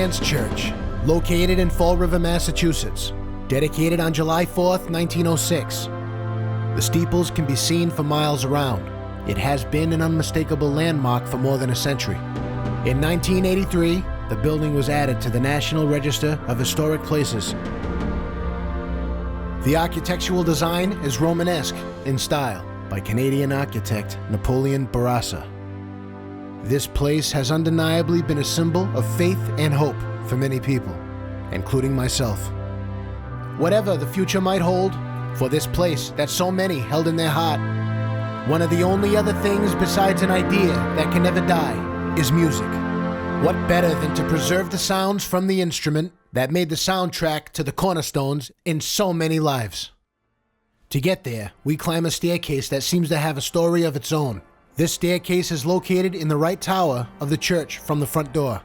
Anne's Church, located in Fall River, Massachusetts, dedicated on July 4th, 1906. The steeples can be seen for miles around. It has been an unmistakable landmark for more than a century. In 1983, the building was added to the National Register of Historic Places. The architectural design is Romanesque in style by Canadian architect Napoleon Bourassa. This place has undeniably been a symbol of faith and hope for many people, including myself. Whatever the future might hold for this place that so many held in their heart, one of the only other things besides an idea that can never die is music. What better than to preserve the sounds from the instrument that made the soundtrack to the cornerstones in so many lives? To get there, we climb a staircase that seems to have a story of its own. This staircase is located in the right tower of the church from the front door.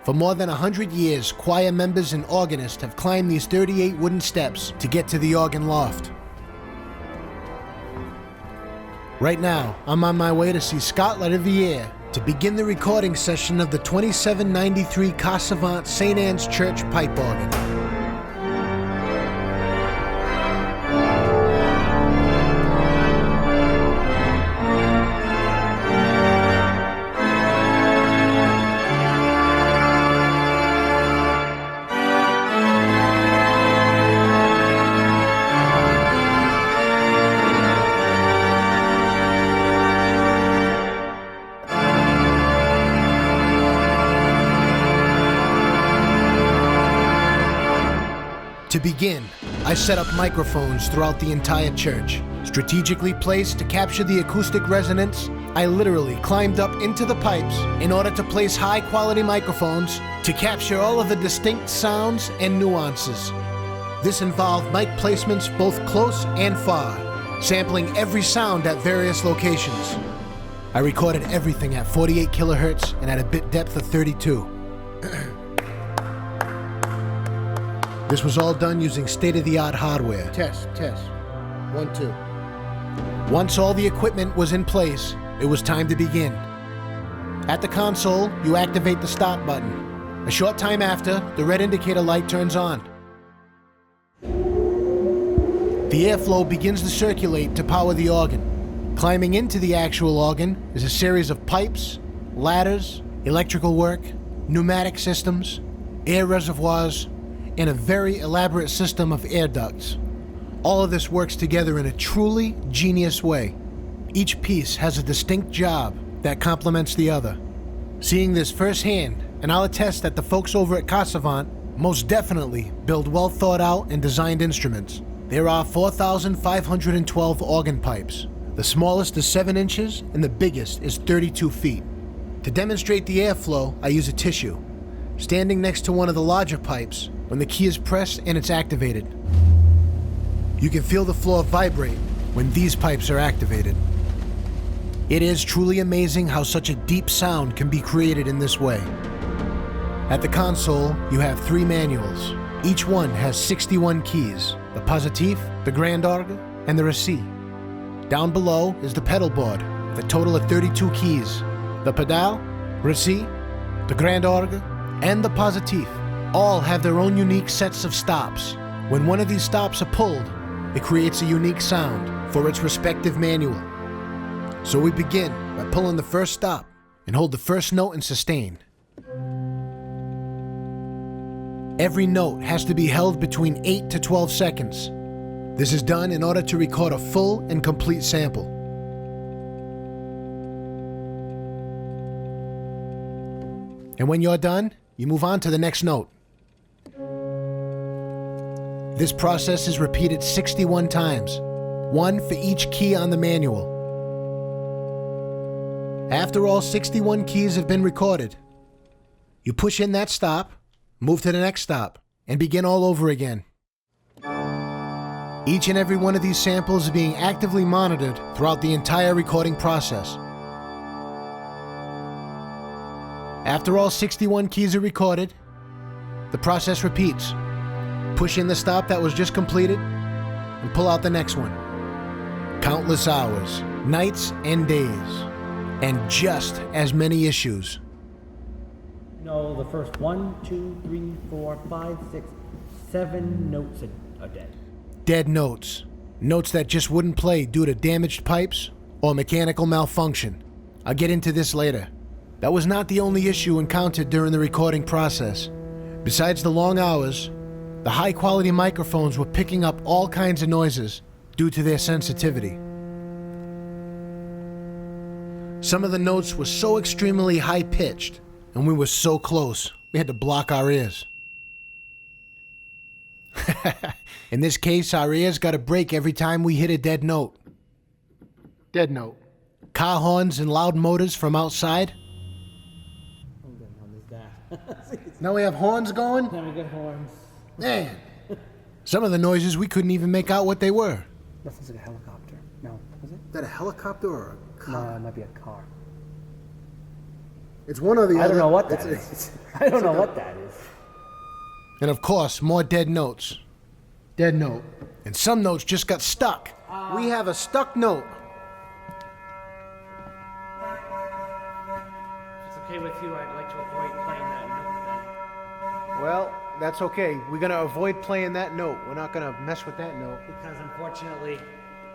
For more than 100 years, choir members and organists have climbed these 38 wooden steps to get to the organ loft. Right now, I'm on my way to see Scott Letelier to begin the recording session of the 2793 Casavant St. Anne's Church pipe organ. To begin, I set up microphones throughout the entire church. Strategically placed to capture the acoustic resonance, I literally climbed up into the pipes in order to place high-quality microphones to capture all of the distinct sounds and nuances. This involved mic placements both close and far, sampling every sound at various locations. I recorded everything at 48 kilohertz and at a bit depth of 32. This was all done using state-of-the-art hardware. Test. 1, 2. Once all the equipment was in place, it was time to begin. At the console, you activate the start button. A short time after, the red indicator light turns on. The airflow begins to circulate to power the organ. Climbing into the actual organ is a series of pipes, ladders, electrical work, pneumatic systems, air reservoirs, and a very elaborate system of air ducts. All of this works together in a truly genius way. Each piece has a distinct job that complements the other. Seeing this firsthand, and I'll attest that the folks over at Casavant most definitely build well thought out and designed instruments. There are 4,512 organ pipes. The smallest is 7 inches and the biggest is 32 feet. To demonstrate the airflow, I use a tissue. Standing next to one of the larger pipes, when the key is pressed and it's activated, you can feel the floor vibrate when these pipes are activated. It is truly amazing how such a deep sound can be created in this way. At the console, you have 3 manuals. Each one has 61 keys: the positif, the grand orgue, and the récit. Down below is the pedal board with a total of 32 keys: the pedal, récit, the grand orgue, and the positif. All have their own unique sets of stops. When one of these stops are pulled, it creates a unique sound for its respective manual. So we begin by pulling the first stop and hold the first note in sustain. Every note has to be held between 8 to 12 seconds. This is done in order to record a full and complete sample. And when you're done, you move on to the next note. This process is repeated 61 times, 1 for each key on the manual. After all 61 keys have been recorded, you push in that stop, move to the next stop, and begin all over again. Each and every one of these samples is being actively monitored throughout the entire recording process. After all 61 keys are recorded, the process repeats. Push in the stop that was just completed and pull out the next one. Countless hours, nights and days, and just as many issues. No, the first 1, 2, 3, 4, 5, 6, 7 notes are dead. Dead notes. Notes that just wouldn't play due to damaged pipes or mechanical malfunction. I'll get into this later. That was not the only issue encountered during the recording process. Besides the long hours, the high-quality microphones were picking up all kinds of noises due to their sensitivity. Some of the notes were so extremely high-pitched, and we were so close, we had to block our ears. In this case, our ears got a break every time we hit a dead note. Dead note. Car horns and loud motors from outside. Now we have horns going? Now we got horns. Man. Some of the noises we couldn't even make out what they were. That sounds like a helicopter. No, is it? Is that a helicopter or a car? No, it might be a car. It's one or the other. I don't know what that is. I don't know what that is. And of course, more dead notes. Dead note. And some notes just got stuck. We have a stuck note. If it's okay with you, I'd like to avoid playing that note then. Well, that's okay. We're going to avoid playing that note. We're not going to mess with that note. Because unfortunately,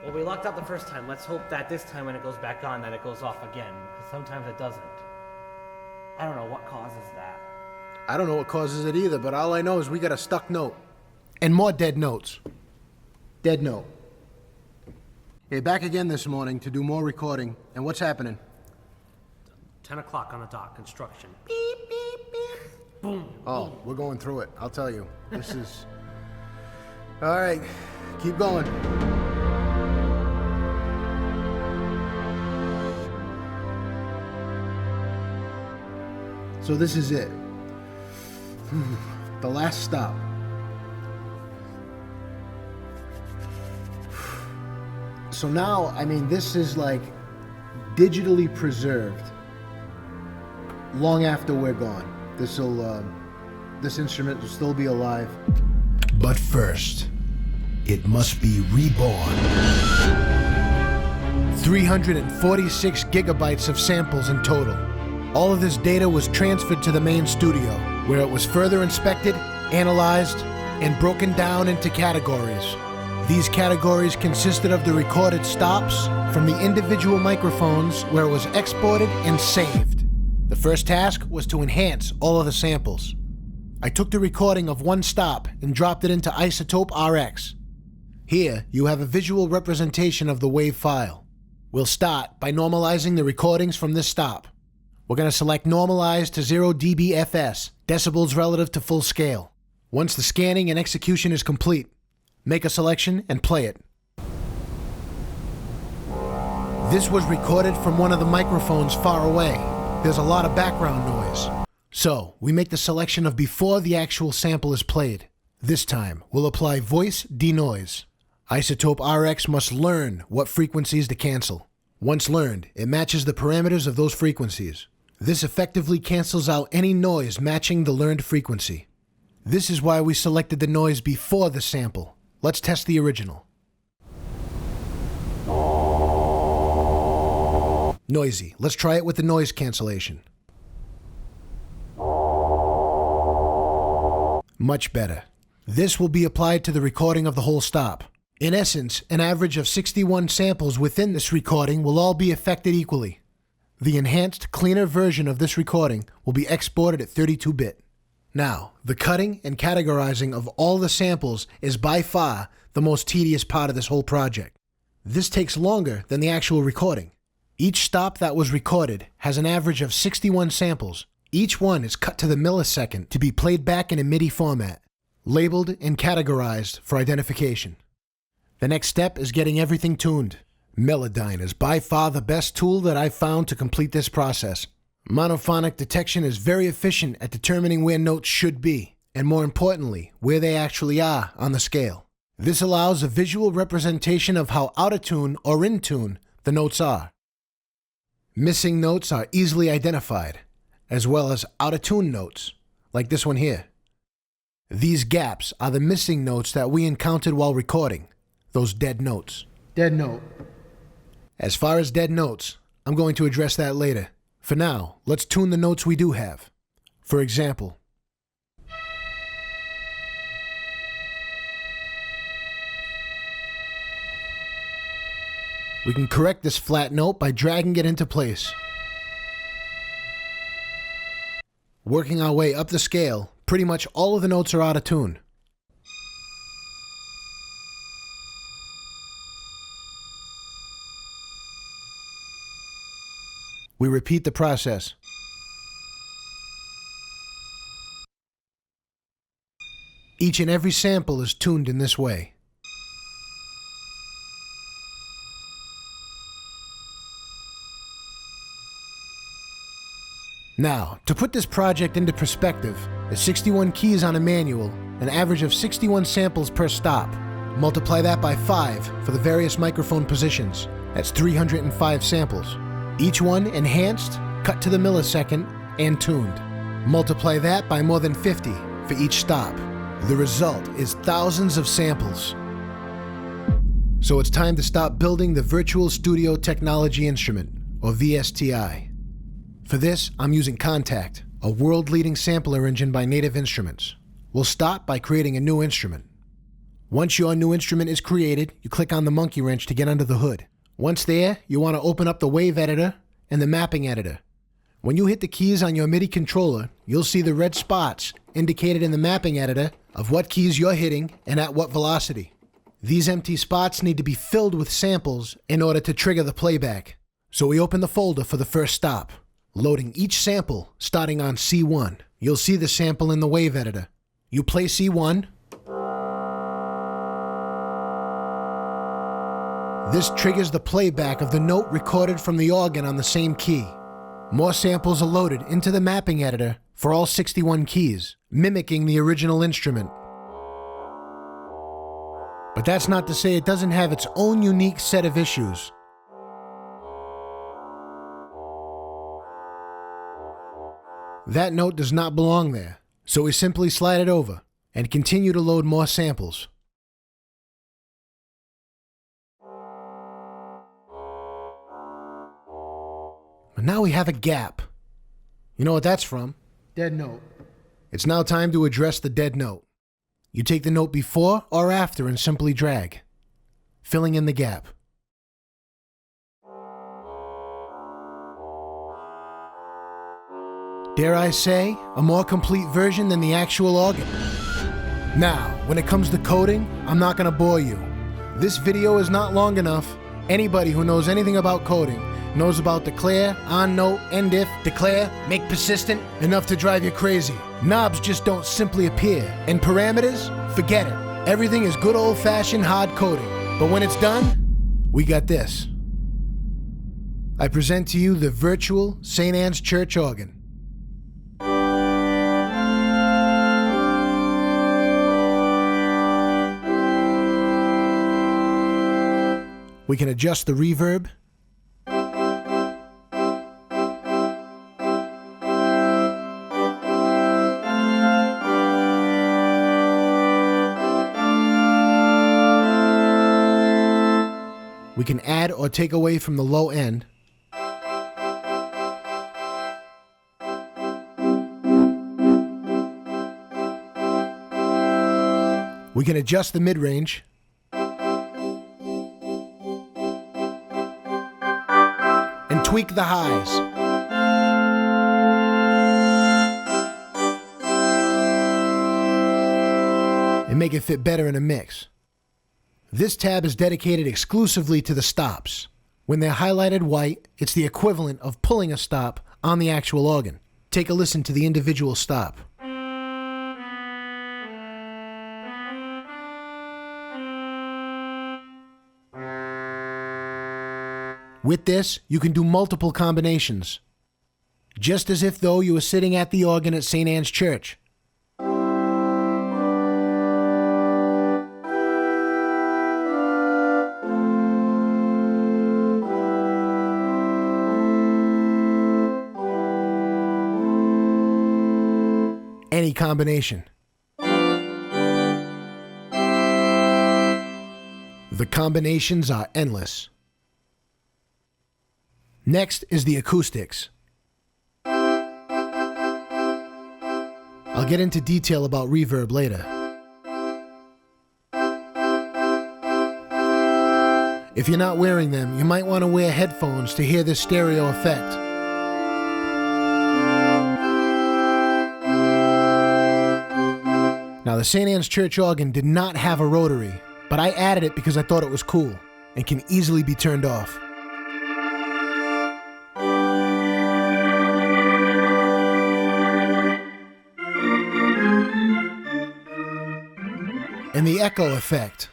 well, we locked out the first time. Let's hope that this time when it goes back on, that it goes off again. Because sometimes it doesn't. I don't know what causes that. I don't know what causes it either, but all I know is we got a stuck note. And more dead notes. Dead note. Hey, back again this morning to do more recording. And what's happening? 10 o'clock on the dot, construction. Beep, beep, beep. Boom. Oh, we're going through it. I'll tell you. This is... All right, keep going. So this is it. The last stop. So now, I mean, this is like digitally preserved long after we're gone. This instrument will still be alive. But first, it must be reborn. 346 gigabytes of samples in total. All of this data was transferred to the main studio, where it was further inspected, analyzed, and broken down into categories. These categories consisted of the recorded stops from the individual microphones where it was exported and saved. The first task was to enhance all of the samples. I took the recording of one stop and dropped it into Isotope RX. Here, you have a visual representation of the wave file. We'll start by normalizing the recordings from this stop. We're going to select normalize to 0 dBFS, decibels relative to full scale. Once the scanning and execution is complete, make a selection and play it. This was recorded from one of the microphones far away. There's a lot of background noise. So, we make the selection of before the actual sample is played. This time, we'll apply voice denoise. Isotope RX must learn what frequencies to cancel. Once learned, it matches the parameters of those frequencies. This effectively cancels out any noise matching the learned frequency. This is why we selected the noise before the sample. Let's test the original. Noisy. Let's try it with the noise cancellation. Much better. This will be applied to the recording of the whole stop. In essence, an average of 61 samples within this recording will all be affected equally. The enhanced, cleaner version of this recording will be exported at 32-bit. Now, the cutting and categorizing of all the samples is by far the most tedious part of this whole project. This takes longer than the actual recording. Each stop that was recorded has an average of 61 samples. Each one is cut to the millisecond to be played back in a MIDI format, labeled and categorized for identification. The next step is getting everything tuned. Melodyne is by far the best tool that I've found to complete this process. Monophonic Detection is very efficient at determining where notes should be, and more importantly, where they actually are on the scale. This allows a visual representation of how out of tune or in tune the notes are. Missing notes are easily identified, as well as out of tune notes, like this one here. These gaps are the missing notes that we encountered while recording, those dead notes. Dead note. As far as dead notes, I'm going to address that later. For now, let's tune the notes we do have. For example, we can correct this flat note by dragging it into place. Working our way up the scale, pretty much all of the notes are out of tune. We repeat the process. Each and every sample is tuned in this way. Now, to put this project into perspective, there's 61 keys on a manual, an average of 61 samples per stop. Multiply that by 5 for the various microphone positions. That's 305 samples. Each one enhanced, cut to the millisecond, and tuned. Multiply that by more than 50 for each stop. The result is thousands of samples. So it's time to stop building the Virtual Studio Technology Instrument, or VSTI. For this, I'm using Contact, a world-leading sampler engine by Native Instruments. We'll start by creating a new instrument. Once your new instrument is created, you click on the monkey wrench to get under the hood. Once there, you want to open up the wave editor and the mapping editor. When you hit the keys on your MIDI controller, you'll see the red spots indicated in the mapping editor of what keys you're hitting and at what velocity. These empty spots need to be filled with samples in order to trigger the playback. So we open the folder for the first stop, loading each sample starting on C1. You'll see the sample in the wave editor. You play C1. This triggers the playback of the note recorded from the organ on the same key. More samples are loaded into the mapping editor for all 61 keys, mimicking the original instrument. But that's not to say it doesn't have its own unique set of issues. That note does not belong there, so we simply slide it over and continue to load more samples. But now we have a gap. You know what that's from? Dead note. It's now time to address the dead note. You take the note before or after and simply drag, filling in the gap. Dare I say, a more complete version than the actual organ. Now, when it comes to coding, I'm not gonna bore you. This video is not long enough. Anybody who knows anything about coding knows about declare, on note, end if, declare, make persistent, enough to drive you crazy. Knobs just don't simply appear. And parameters? Forget it. Everything is good old-fashioned hard coding. But when it's done, we got this. I present to you the virtual St. Anne's Church organ. We can adjust the reverb. We can add or take away from the low end. We can adjust the mid-range. And tweak the highs. And make it fit better in a mix. This tab is dedicated exclusively to the stops. When they're highlighted white, it's the equivalent of pulling a stop on the actual organ. Take a listen to the individual stop. With this, you can do multiple combinations, just as if though you were sitting at the organ at St. Anne's Church. Any combination. The combinations are endless. Next is the acoustics. I'll get into detail about reverb later. If you're not wearing them, you might want to wear headphones to hear this stereo effect. Now, the St. Anne's Church organ did not have a rotary, but I added it because I thought it was cool and can easily be turned off. And the echo effect.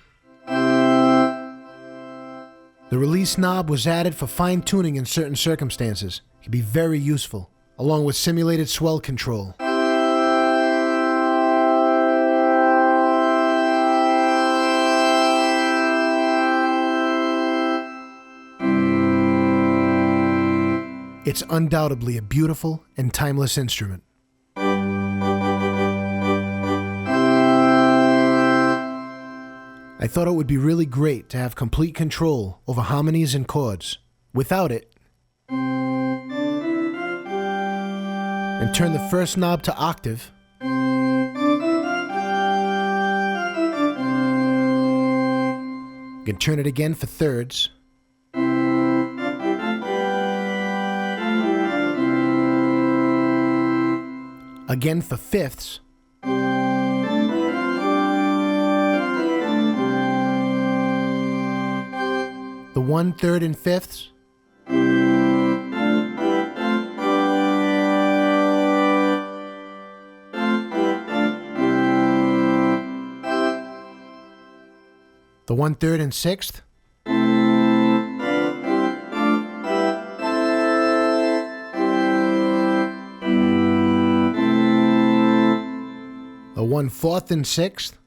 The release knob was added for fine-tuning in certain circumstances. It can be very useful, along with simulated swell control. It's undoubtedly a beautiful and timeless instrument. I thought it would be really great to have complete control over harmonies and chords. Without it, and turn the first knob to octave, you can turn it again for thirds, again for fifths, the 1/3 and fifths, the 1/3 and sixth, the 1/4 and sixth,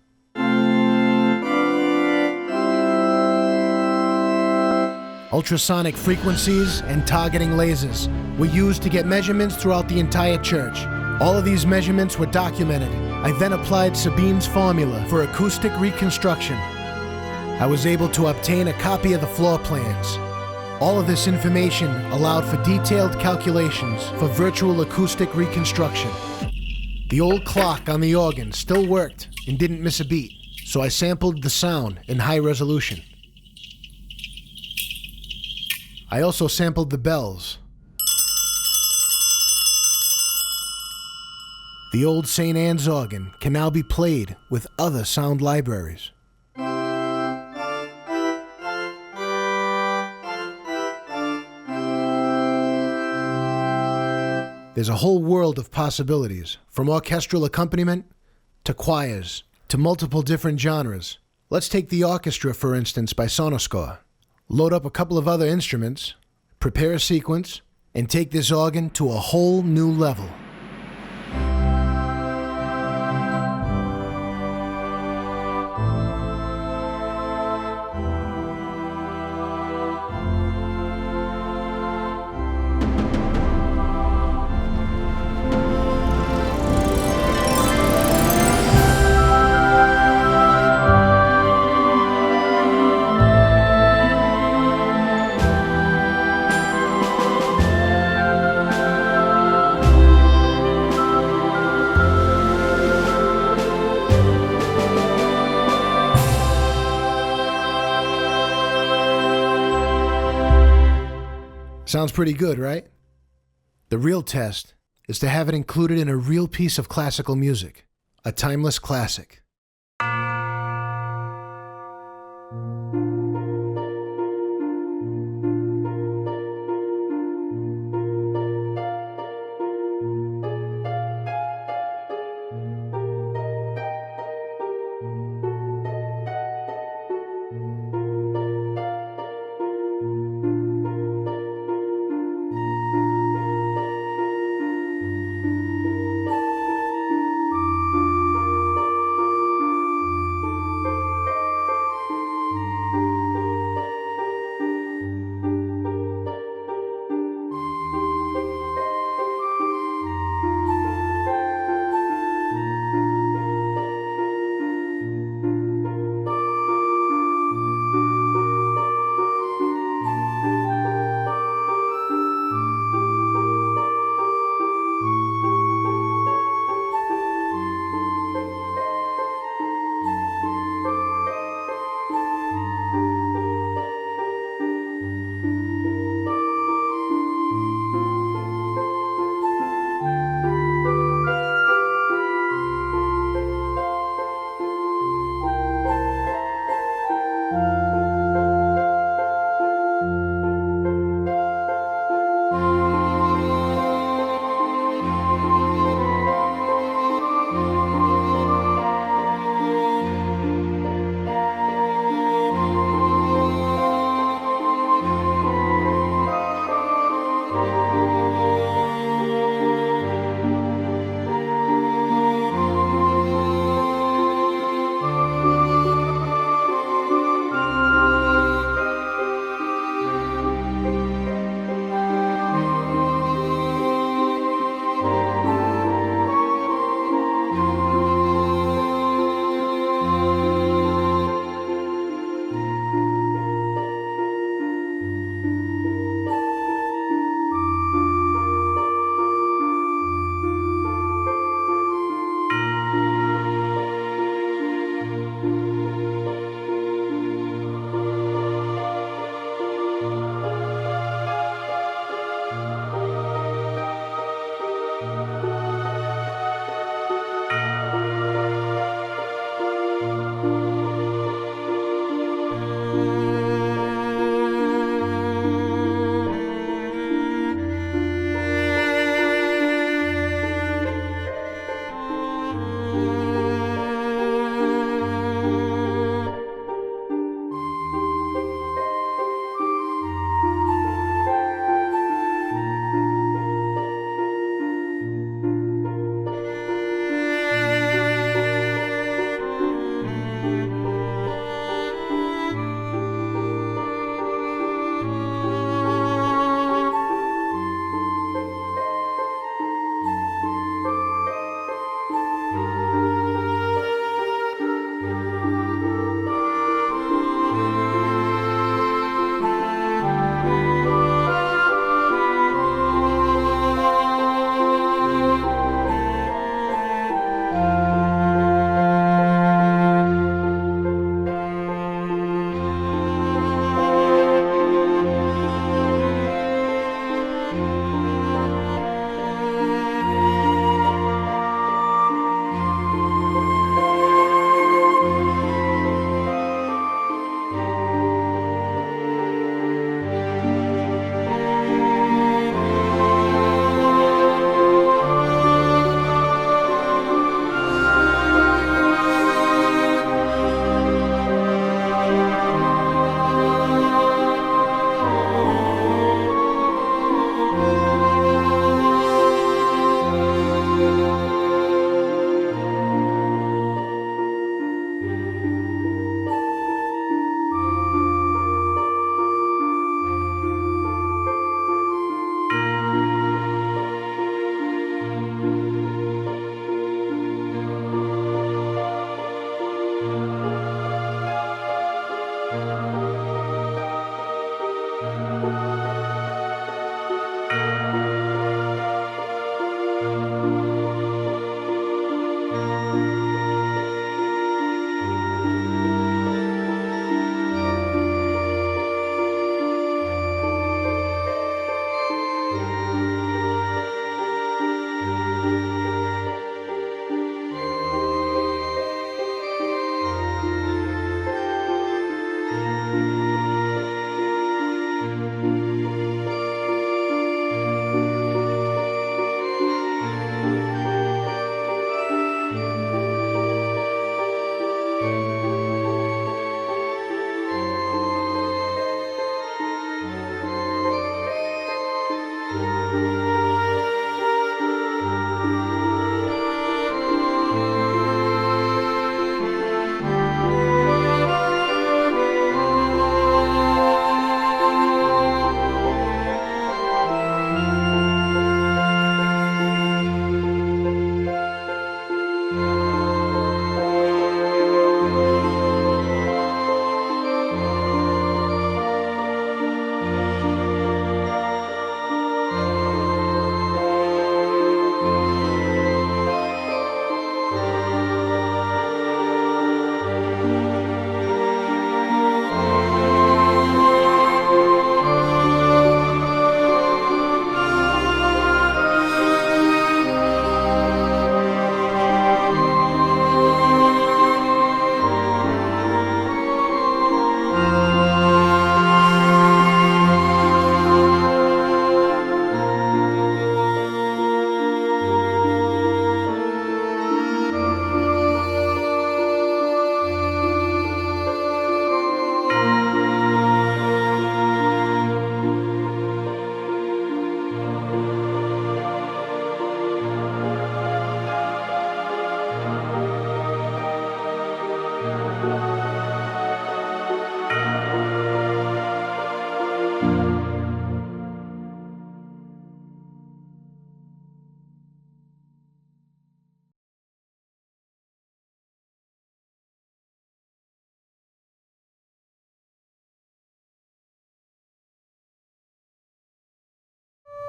ultrasonic frequencies and targeting lasers were used to get measurements throughout the entire church. All of these measurements were documented. I then applied Sabine's formula for acoustic reconstruction. I was able to obtain a copy of the floor plans. All of this information allowed for detailed calculations for virtual acoustic reconstruction. The old clock on the organ still worked and didn't miss a beat, so I sampled the sound in high resolution. I also sampled the bells. The old St. Anne's organ can now be played with other sound libraries. There's a whole world of possibilities, from orchestral accompaniment to choirs to multiple different genres. Let's take the orchestra, for instance, by Sonoscore. Load up a couple of other instruments, prepare a sequence, and take this organ to a whole new level. Sounds pretty good, right? The real test is to have it included in a real piece of classical music, a timeless classic.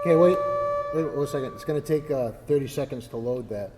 Okay, wait 1 second. It's gonna take 30 seconds to load that.